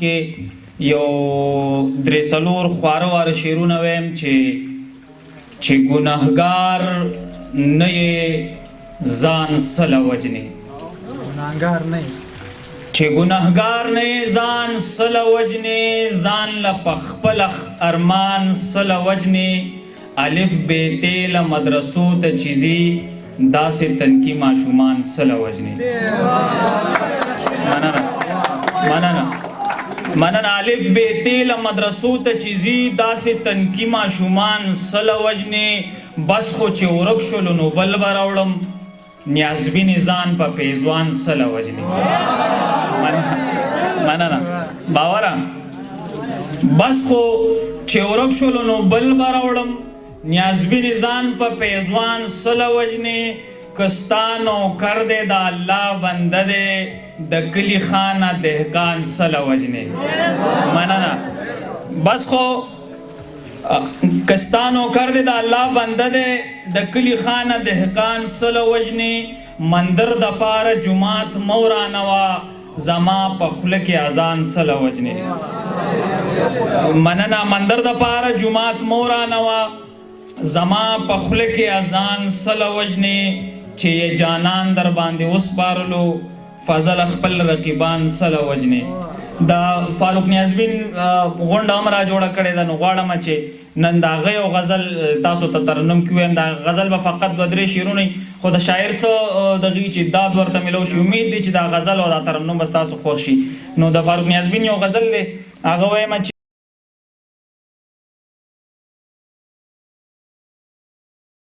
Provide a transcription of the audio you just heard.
کې یو درې څلور خواره واره شعرونه ویم چې ګناهګار نه یې ځان سله وجنې چې ګناهګار نه یې ځان سله وجنې ځان له په خپل ارمان سله وجنې الف بې تیله مدرسو ته چې ځي داسې تنکي ماشومان سله وجنې مننه الف بې تیله مدرسو ته چې ځي داسې تنکي ماشومان سله وجنې بس خو چې ورک شولو نو بل به راوړم نیازبین ځان په پیزوان سله وجنې مننه باوره بس خو چې ورک شولو نو بل به راوړم نیازبین ځان په پیزوان سله وجنې کستان او کر دے دا اللہ بندہ دے دا کلی خانہ دہکان سلا وجنے منانا بس خو کستان او کر دے دا اللہ بندہ دے دا کلی خانہ دہکان سلا وجنے مندر دا پار جماعت مورانوا زما پخلک اذان سلا وجنے منانا مندر دا پار جماعت مورانوا زما پخلک اذان سلا وجنے چې یې جانان در باندې وسپارلو فضل خپل رقیبان سله وجنې دا فاروق نیازبین غونډه هم را جوړه کړې ده نو غواړم چې نن د هغه یو غزل تاسو ته ترنم کې ویم دا غزل به فقط دوه درې شعرونه خو د شاعر څه دغې چې داد ورته میلو شي امید دی چې دا غزل او دا ترنم به ستاسو خوښ شي نو د فاروق نیازبین یو غزل دی هغه وایم چې